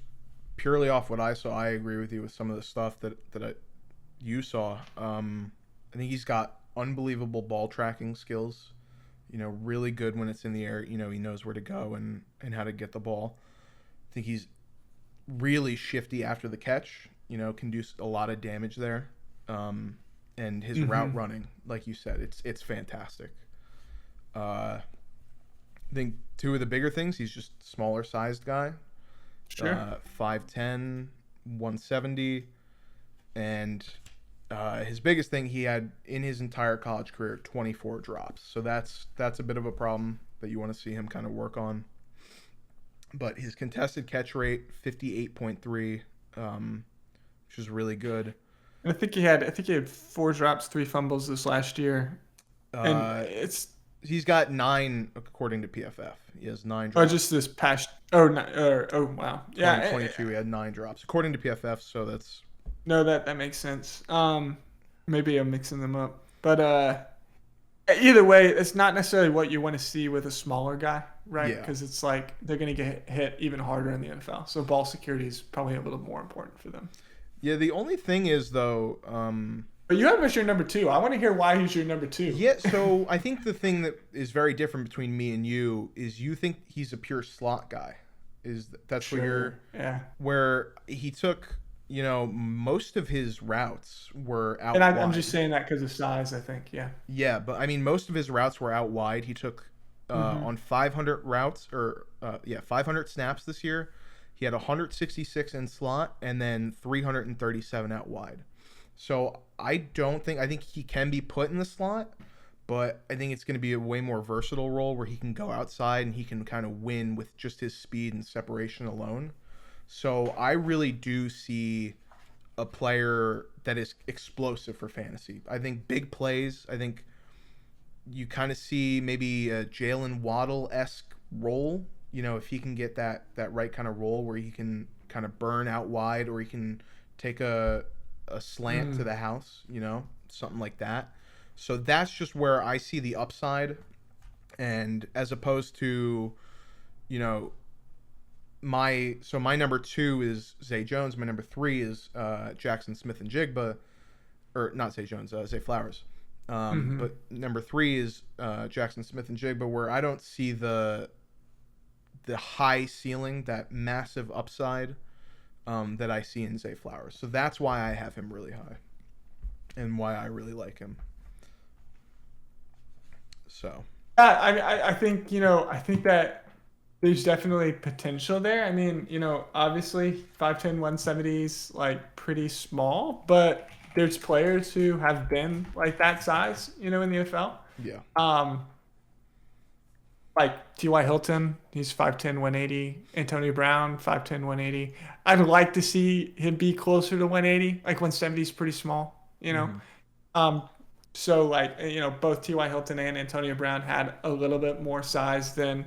purely off what I saw, I agree with you with some of the stuff you saw. I think he's got unbelievable ball tracking skills. Really good when it's in the air. He knows where to go and how to get the ball. I think he's really shifty after the catch. Can do a lot of damage there. And his route running, like you said, it's fantastic. I think two of the bigger things, he's just smaller sized guy. Sure. 5'10", 170, and his biggest thing, he had in his entire college career 24 drops. So that's a bit of a problem that you want to see him kind of work on. But his contested catch rate 58.3, which is really good. And I think he had 4 drops, 3 fumbles this last year. And he's got 9 according to PFF. He has 9 Oh, drops. just this past. Oh, wow. Yeah. 2022, he had 9 drops according to PFF. So that's. No, that makes sense. Maybe I'm mixing them up, but either way, it's not necessarily what you want to see with a smaller guy, right? Yeah. Because it's like they're going to get hit even harder in the NFL. So ball security is probably a little more important for them. Yeah. The only thing is though. But you have him as your number 2. I want to hear why he's your number 2. Yeah, so I think the thing that is very different between me and you is you think he's a pure slot guy. That's Sure. where he took, most of his routes were out And wide. I'm just saying that because of size, I think. Yeah. Yeah, but I mean most of his routes were out wide. He took on 500 routes 500 snaps this year. He had 166 in slot and then 337 out wide. So I think he can be put in the slot, but I think it's going to be a way more versatile role where he can go outside and he can kind of win with just his speed and separation alone. So I really do see a player that is explosive for fantasy. I think big plays. I think you kind of see maybe a Jalen Waddle-esque role. If he can get that right kind of role where he can kind of burn out wide or he can take a slant to the house, something like that. So that's just where I see the upside. And as opposed to, my number 2 is Zay Jones. My number 3 is Jaxon Smith-Njigba, or not Zay Jones, Zay Flowers. But number 3 is Jaxon Smith-Njigba, where I don't see the high ceiling, that massive upside that I see in Zay Flowers. So that's why I have him really high and why I really like him. So. I think that there's definitely potential there. I mean, obviously 5'10", 170 is like pretty small, but there's players who have been like that size, in the NFL. Yeah. Like T.Y. Hilton, he's 5'10", 180. Antonio Brown, 5'10", 180. I'd like to see him be closer to 180. Like 170 is pretty small, So like, both T.Y. Hilton and Antonio Brown had a little bit more size than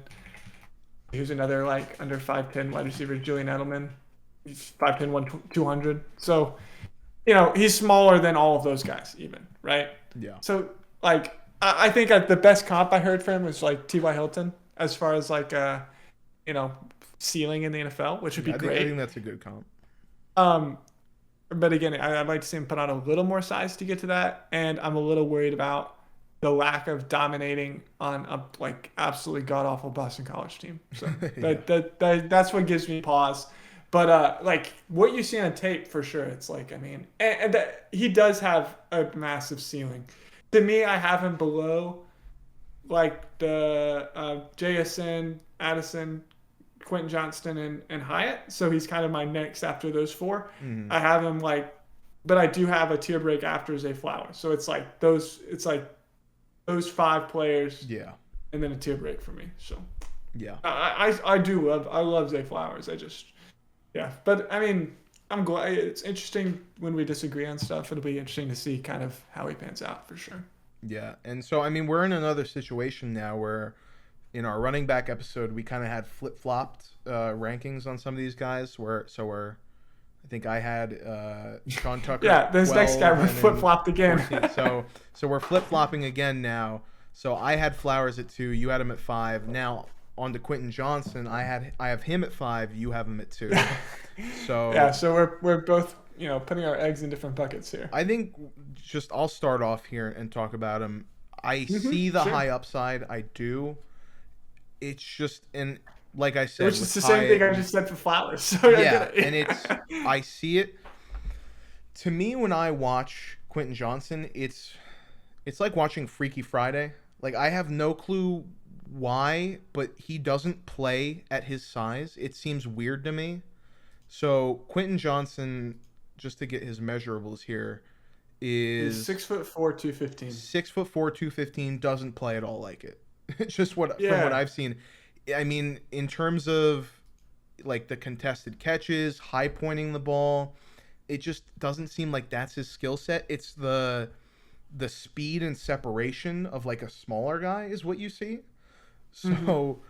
who's another like under 5'10" wide receiver, Julian Edelman. He's 5'10", 200. So, he's smaller than all of those guys even, right? Yeah. So like I think the best comp I heard from him was like T.Y. Hilton as far as like ceiling in the NFL, which would be great. I think that's a good comp. But again, I'd like to see him put on a little more size to get to that, and I'm a little worried about the lack of dominating on a like absolutely god awful Boston College team. So that's what gives me pause. But like what you see on tape for sure, it's like and he does have a massive ceiling. To me, I have him below like the JSN, Adison, Quentin Johnston, and Hyatt. So he's kind of my next after those 4. I have him but I do have a tier break after Zay Flowers. So it's like those 5 players. Yeah. And then a tier break for me. So yeah, I love Zay Flowers. But I mean, I'm glad it's interesting when we disagree on stuff. It'll be interesting to see kind of how he pans out for sure. Yeah, and so I mean, we're in another situation now where in our running back episode, we kind of had flip flopped rankings on some of these guys. I think I had Sean Tucker. Yeah, this next guy was flip flopped again. 14. So we're flip flopping again now. So I had Flowers at 2, you had him at 5. Now on to Quentin Johnston, I have him at 5, you have him at 2. So yeah, so we're both putting our eggs in different buckets here. I think I'll start off here and talk about him. I see the high upside. I do. It's just, and like I said, which is the same thing I just said for Flowers. So yeah, and I see it. To me, when I watch Quentin Johnston, it's like watching Freaky Friday. Like, I have no clue why, but he doesn't play at his size. It seems weird to me. So Quentin Johnston, just to get his measurables here, is 6'4", 215. 6'4", 215, doesn't play at all like it. It's just from what I've seen. I mean, in terms of like the contested catches, high pointing the ball, it just doesn't seem like that's his skill set. It's the speed and separation of like a smaller guy is what you see. So,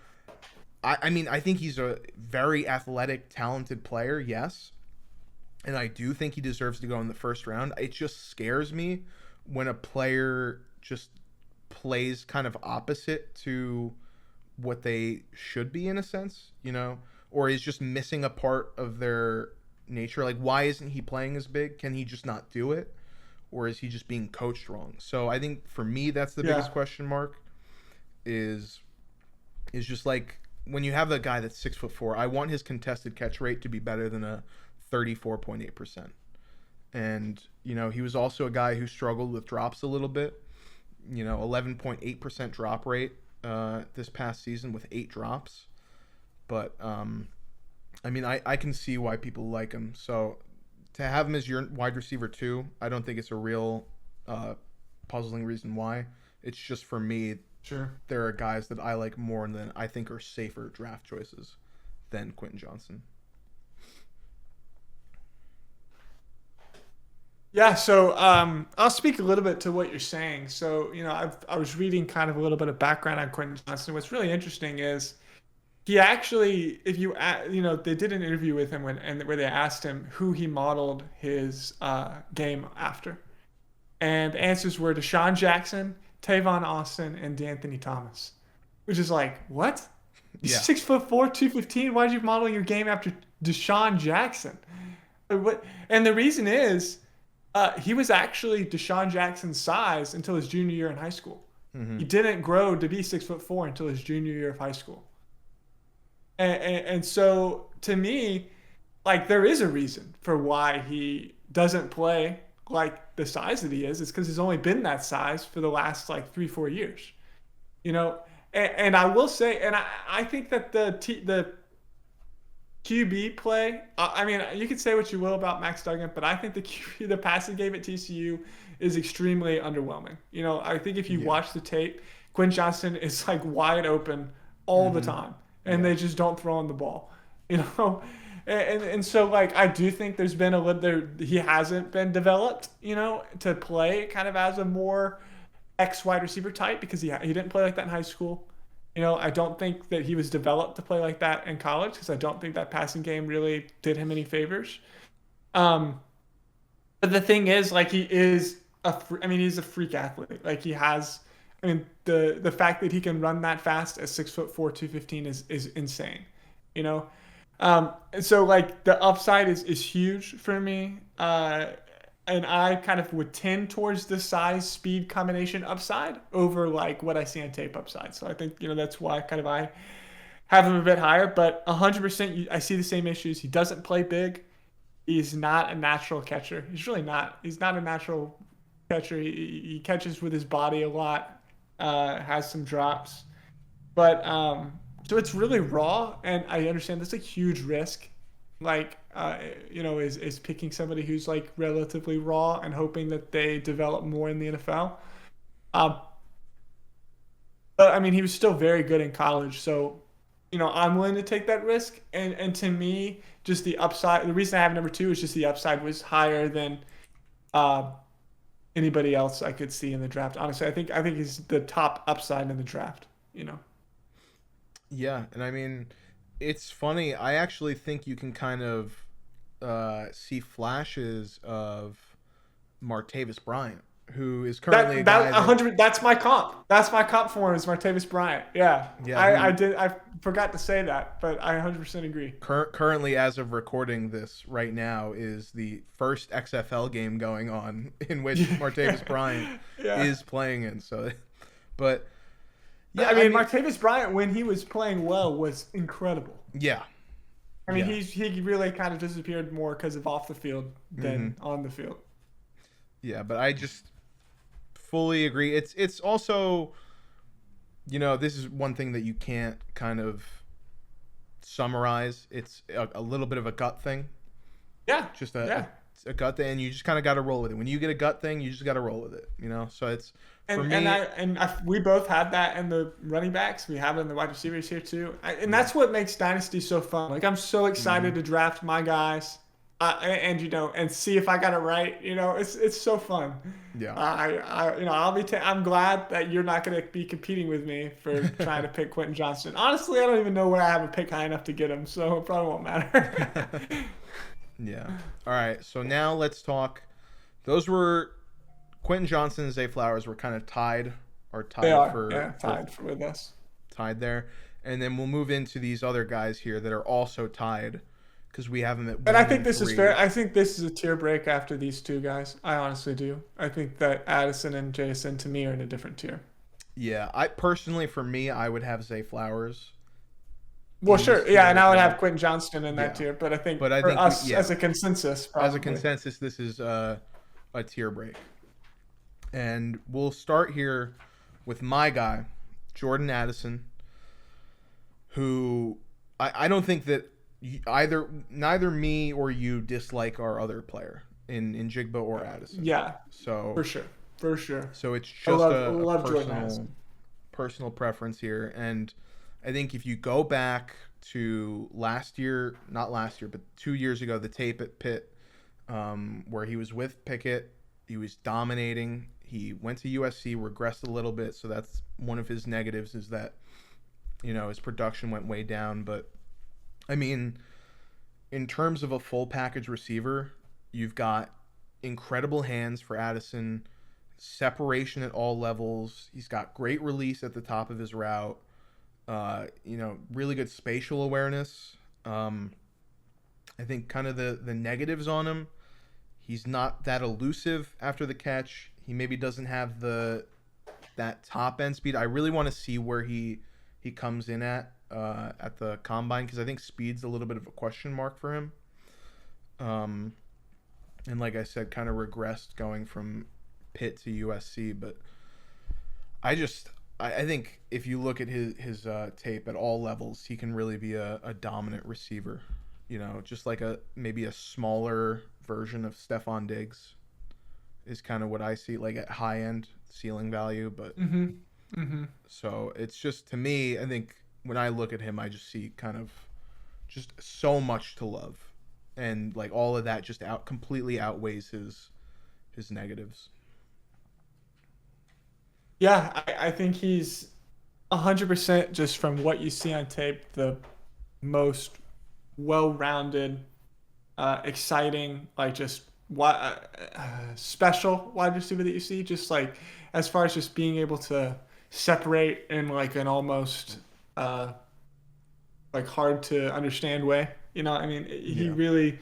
I mean, I think he's a very athletic, talented player, yes. And I do think he deserves to go in the first round. It just scares me when a player just plays kind of opposite to what they should be in a sense, or is just missing a part of their nature. Like, why isn't he playing as big? Can he just not do it? Or is he just being coached wrong? So I think for me, that's the biggest question mark is just like when you have a guy that's 6'4", I want his contested catch rate to be better than a 34.8%. And, he was also a guy who struggled with drops a little bit, 11.8% drop rate this past season with 8 drops. But, I mean, I can see why people like him. So to have him as your wide receiver 2, I don't think it's a real puzzling reason why. It's just for me, sure, there are guys that I like more and than I think are safer draft choices than Quentin Johnston. Yeah, so I'll speak a little bit to what you're saying. So, I was reading kind of a little bit of background on Quentin Johnston. What's really interesting is he actually, if you, they did an interview with him where they asked him who he modeled his game after. And the answers were Deshaun Jackson, Tavon Austin, and D'Anthony Thomas, which is like, what? Yeah. 6'4", 215. Why'd you model your game after Deshaun Jackson? What? And the reason is, he was actually Deshaun Jackson's size until his junior year in high school. Mm-hmm. He didn't grow to be 6'4" until his junior year of high school. And so to me, like, there is a reason for why he doesn't play like the size that he is. It's because he's only been that size for the last like 3-4 years, and I will say, and I think that the QB play, I mean, you could say what you will about Max Duggan, but I think the passing game at TCU is extremely underwhelming. I think if you watch the tape, Quentin Johnston is like wide open all the time, and they just don't throw him the ball. And so, like, I do think there's been he hasn't been developed, to play kind of as a more X wide receiver type because he didn't play like that in high school. I don't think that he was developed to play like that in college because I don't think that passing game really did him any favors. But the thing is, like, he's a freak athlete. Like, he has, the fact that he can run that fast at 6'4", 215 is insane, so like the upside is huge for me. And I kind of would tend towards the size speed combination upside over like what I see on tape upside. So I think, that's why I have him a bit higher, but 100% I see the same issues. He doesn't play big. He's not a natural catcher. He's really not. He's not a natural catcher. He catches with his body a lot, has some drops, but, so it's really raw, and I understand that's a huge risk. Like, is picking somebody who's like relatively raw and hoping that they develop more in the NFL. But I mean, he was still very good in college, so I'm willing to take that risk. And to me, just the upside. The reason I have number 2 is just the upside was higher than anybody else I could see in the draft. Honestly, I think he's the top upside in the draft. Yeah, and I mean, it's funny. I actually think you can kind of see flashes of Martavis Bryant, who is currently a guy That that 100. That's my comp. That's my comp for him is Martavis Bryant. Yeah, yeah, who I forgot to say that, but I 100% agree. currently, as of recording this right now, is the first XFL game going on in which Martavis Bryant Yeah. is playing in. So, but yeah, I I mean, mean, Martavis Bryant, when he was playing well, was incredible. yeah, I mean, yeah. he really kind of disappeared more because of off the field than on the field. Yeah, but I just fully agree. It's also, this is one thing that you can't kind of summarize. It's a little bit of a gut thing. Yeah, Just yeah. a gut thing, and you just kind of got to roll with it. When you get a gut thing, you just got to roll with it. So it's for me. We both had that in the running backs. We have it in the wide receivers here too. And that's what makes Dynasty so fun. Like I'm so excited to draft my guys, and see if I got it right. It's so fun. Yeah. I'm glad that you're not going to be competing with me for trying to pick Quentin Johnston. Honestly, I don't even know where I have a pick high enough to get him, so it probably won't matter. Yeah. All right. So now let's talk. Those were Quentin Johnston and Zay Flowers were kind of tied They are, for tied with us. tied there, and then we'll move into these other guys here that are also tied because we have them at. And I think and this is 3. fair. I think this is a tier break after these two guys. I honestly do. I think that Adison and Jaxon to me are in a different tier. Yeah, I personally, for me, I would have Zay Flowers. Well, in sure, this yeah, tier and as I would well. have Quentin Johnston in that Yeah. tier. But I think But I for think us yeah, as a consensus, probably. as a consensus, this is a tier break. And we'll start here with my guy, Jordan Addison, who I don't think that neither me or you dislike our other player in Njigba or Adison. Yeah, So for sure. So it's just love a Jordan Addison. personal preference here. And I think if you go back to not last year, but 2 years ago, the tape at Pitt, where he was with Pickett, he was dominating. He went to USC, regressed a little bit. So that's one of his negatives is that, his production went way down. But I mean, in terms of a full package receiver, you've got incredible hands for Adison, separation at all levels. He's got great release at the top of his route. Really good spatial awareness. I think kind of the negatives on him, he's not that elusive after the catch. He maybe doesn't have that top end speed. I really want to see where he comes in at the combine because I think speed's a little bit of a question mark for him. And like I said, kind of regressed going from Pitt to USC, but I think if you look at his tape at all levels, he can really be a dominant receiver. Just like maybe a smaller version of Stephon Diggs is kind of what I see, like at high end ceiling value. But so it's just, to me, I think when I look at him, I just see kind of just so much to love, and like all of that just completely outweighs his negatives. Yeah, I think he's 100% just from what you see on tape, the most well-rounded, exciting, like just special wide receiver that you see. Just like as far as just being able to separate in like an almost like hard to understand way. I mean, he really.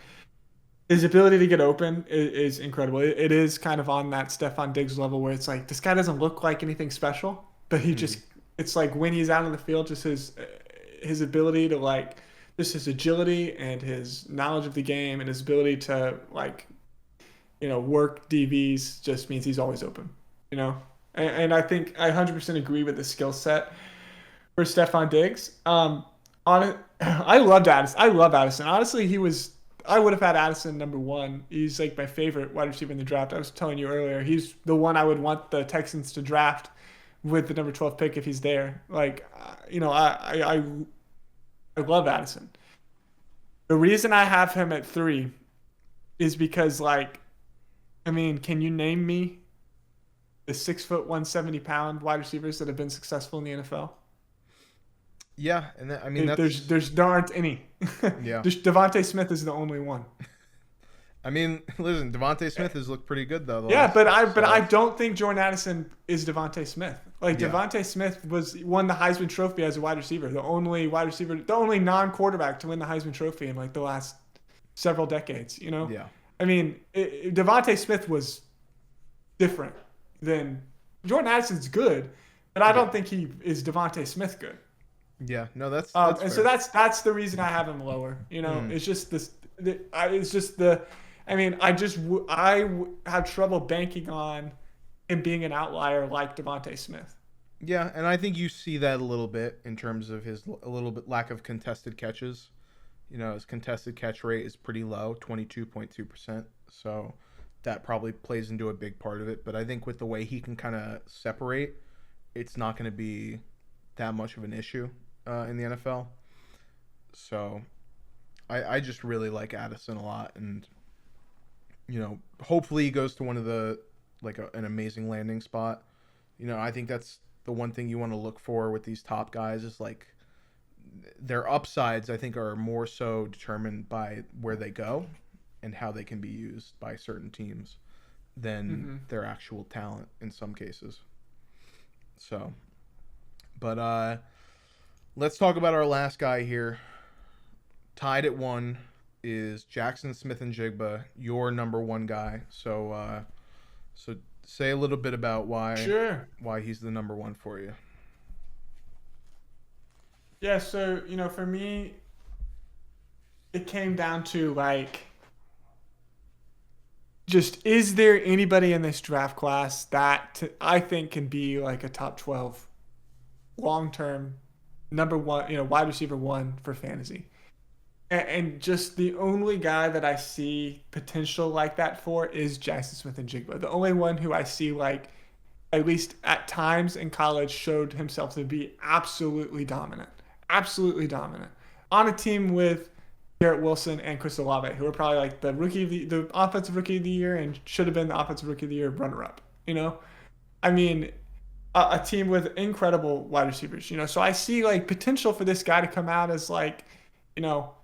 His ability to get open is incredible. It is kind of on that Stephon Diggs level where it's like, this guy doesn't look like anything special, but he just, it's like when he's out on the field, just his ability to like, just his agility and his knowledge of the game and his ability to like, work DBs just means he's always open, And I think I 100% agree with the skill set for Stephon Diggs. I loved Addison. I love Addison. Honestly, I would have had Adison number 1. He's like my favorite wide receiver in the draft. I was telling you earlier, he's the one I would want the Texans to draft with the number 12 pick if he's there. Like, I love Adison. The reason I have him at 3 is because, like, I mean, can you name me the 6', 170 pound wide receivers that have been successful in the NFL? Yeah, and I mean There aren't any. yeah. Devontae Smith is the only one. I mean, listen, Devontae Smith has looked pretty good though. Yeah, but I don't think Jordan Addison is Devontae Smith. Like Yeah. Devontae Smith won the Heisman Trophy as a wide receiver, the only non-quarterback to win the Heisman Trophy in like the last several decades. You know. Yeah. I mean, Devontae Smith was different than Jordan Addison's good, but I don't think he is Devontae Smith good. Yeah. No, that's And fair. so that's the reason I have him lower. You know, it's just this. It's just the. I mean, I have trouble banking on him being an outlier like Devontae Smith. Yeah, and I think you see that a little bit in terms of his a little bit lack of contested catches. You know, his contested catch rate is pretty low, 22.2%. So that probably plays into a big part of it. But I think with the way he can kind of separate, it's not going to be that much of an issue in the NFL. So I just really like Adison a lot. And, you know, hopefully he goes to one of the, like an amazing landing spot. You know, I think that's the one thing you want to look for with these top guys is like their upsides, I think, are more so determined by where they go and how they can be used by certain teams than their actual talent in some cases. So, but let's talk about our last guy here. Tied at 1 is Jaxon Smith-Njigba, your number 1 guy. So, so say a little bit about why he's the number 1 for you. Yeah, so, you know, for me, it came down to, like, just is there anybody in this draft class that I think can be, like, a top 12 long-term number 1, you know, wide receiver 1 for fantasy. And just the only guy that I see potential like that for is Jaxon Smith-Njigba. The only one who I see, like, at least at times in college, showed himself to be absolutely dominant. Absolutely dominant. On a team with Garrett Wilson and Chris Olave, who are probably like the offensive rookie of the year and should have been the offensive rookie of the year runner-up. You know? I mean, a team with incredible wide receivers. You know? So I see, like, potential for this guy to come out as, like, you know,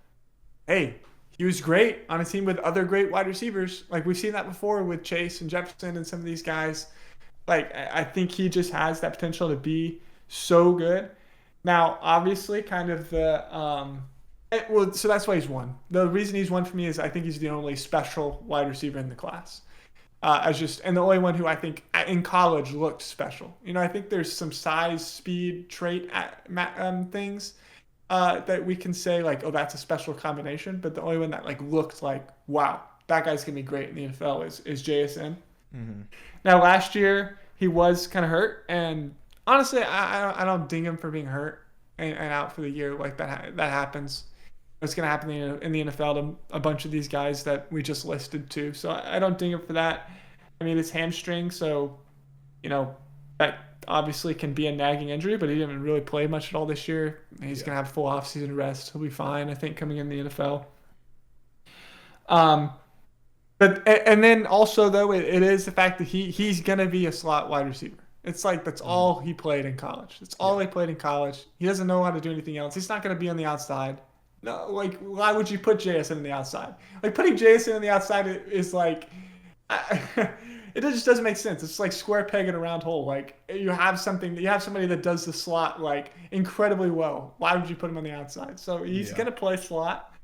hey, he was great on a team with other great wide receivers. Like, we've seen that before with Chase and Jefferson and some of these guys. Like, I think he just has that potential to be so good. Now, obviously, kind of so that's why he's 1. The reason he's 1 for me is I think he's the only special wide receiver in the class. And the only one who I think in college looked special. You know, I think there's some size, speed, trait things that we can say, like, oh, that's a special combination. But the only one that, like, looked like, wow, that guy's going to be great in the NFL is JSN. Mm-hmm. Now, last year, he was kind of hurt. And honestly, I don't ding him for being hurt and out for the year. Like, that happens. It's going to happen in the NFL to a bunch of these guys that we just listed too. So I don't ding him for that. I mean, it's hamstring, so, you know, that obviously can be a nagging injury, but he didn't really play much at all this year. He's going to have full offseason rest. He'll be fine, I think, coming in the NFL. And then also, though, it is the fact that he's going to be a slot wide receiver. It's like that's all he played in college. That's all he played in college. He doesn't know how to do anything else. He's not going to be on the outside. No, like, why would you put JSN on the outside? Like, putting JSN on the outside is like, it just doesn't make sense. It's like square peg in a round hole. Like, you have somebody that does the slot, like, incredibly well. Why would you put him on the outside? So he's going to play slot,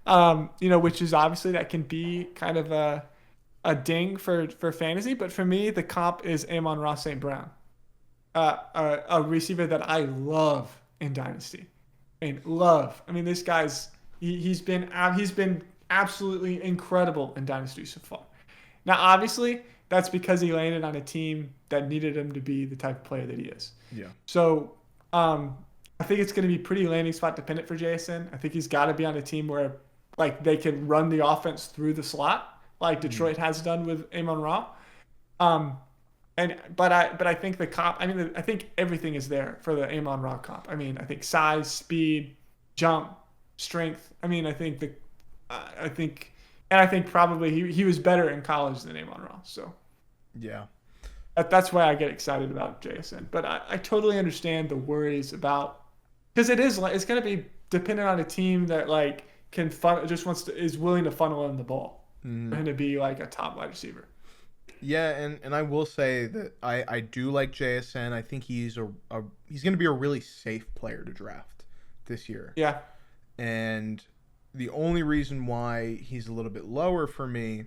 you know, which is obviously that can be kind of a ding for fantasy. But for me, the comp is Amon-Ra St. Brown, a receiver that I love in Dynasty. I mean, this guy's he's been absolutely incredible in Dynasty so far. Now, obviously, that's because he landed on a team that needed him to be the type of player that he is. Yeah. So, I think it's going to be pretty landing spot dependent for JSN. I think he's got to be on a team where, like, they can run the offense through the slot, like Detroit has done with Amon-Ra. But I think the comp. I mean, I think everything is there for the Amon-Ra comp. I mean, I think size, speed, jump, strength. I mean, I think probably he was better in college than Amon-Ra. So, yeah, that's why I get excited about JSN. But I totally understand the worries about Because it is like it's gonna be dependent on a team that like is willing to funnel in the ball for him to be like a top wide receiver. Yeah, and I will say that I do like JSN. I think he's he's going to be a really safe player to draft this year. Yeah. And the only reason why he's a little bit lower for me,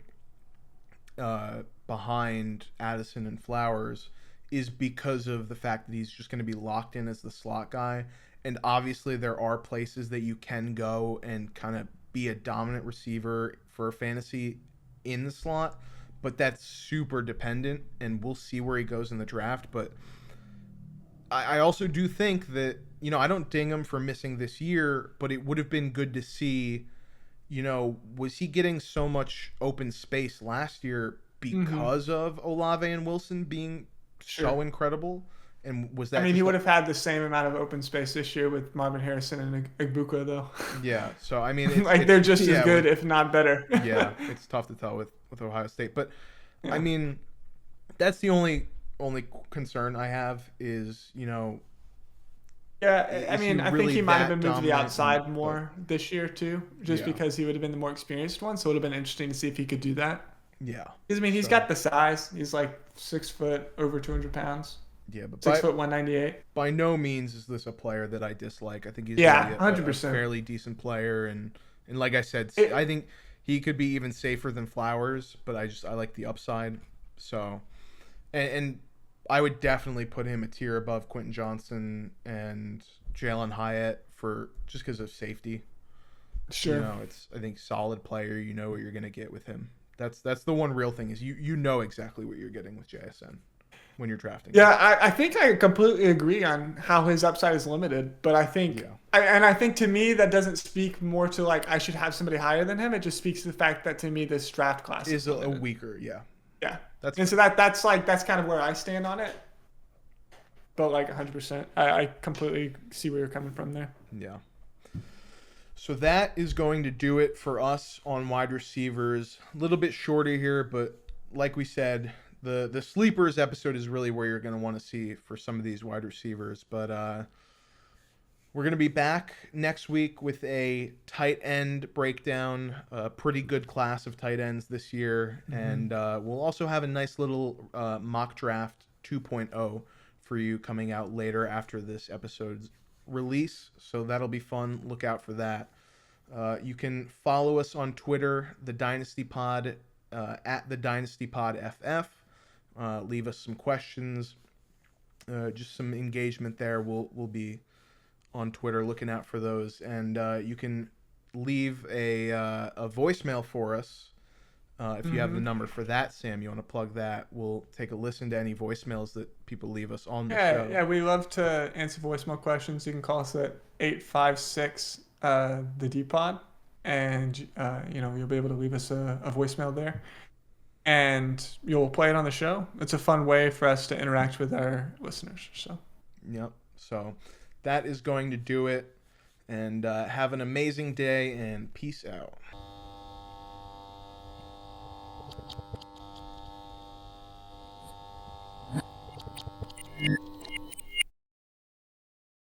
behind Adison and Flowers, is because of the fact that he's just going to be locked in as the slot guy. And obviously there are places that you can go and kind of be a dominant receiver for fantasy in the slot, but that's super dependent, and we'll see where he goes in the draft. But I also do think that, I don't ding him for missing this year, but it would have been good to see, was he getting so much open space last year because of Olave and Wilson being so incredible? And was that? I mean, he would have had the same amount of open space this year with Marvin Harrison and Igbuka, though. Yeah. So I mean, they're just as good, if not better. Yeah, it's tough to tell with Ohio State, but I mean, that's the only concern I have is, Yeah, I mean, I think he might have been moved to the outside more this year too, just because he would have been the more experienced one. So it would have been interesting to see if he could do that. Yeah. Because I mean, he's got the size. He's like 6 foot, over 200 pounds. Yeah, but 6 foot 198. By no means is this a player that I dislike. I think he's 100%. a fairly decent player, and like I said, I think he could be even safer than Flowers. But I like the upside. So, and I would definitely put him a tier above Quentin Johnston and Jalin Hyatt just because of safety. Sure. It's, I think, solid player. You know what you're gonna get with him. That's the one real thing is you know exactly what you're getting with JSN when you're drafting. Yeah, I think I completely agree on how his upside is limited, but I think, I think to me that doesn't speak more to like I should have somebody higher than him. It just speaks to the fact that to me this draft class is a weaker, yeah. So that's kind of where I stand on it. But like 100%, I completely see where you're coming from there. Yeah. So that is going to do it for us on wide receivers. A little bit shorter here, but like we said, the sleepers episode is really where you're going to want to see for some of these wide receivers. But we're going to be back next week with a tight end breakdown, a pretty good class of tight ends this year. And we'll also have a nice little mock draft 2.0 for you coming out later after this episode's release. So that'll be fun. Look out for that. You can follow us on Twitter, the Dynasty Pod, at the Dynasty Pod FF. Leave us some questions, just some engagement there. We'll be on Twitter looking out for those, and you can leave a voicemail for us if you have the number for that. Sam, you want to plug that? We'll take a listen to any voicemails that people leave us on the show. Yeah, we love to answer voicemail questions. You can call us at 856 the D-Pod, and you'll be able to leave us a voicemail there. And you'll play it on the show. It's a fun way for us to interact with our listeners. So, yep. So that is going to do it. And have an amazing day, and peace out. Yeah.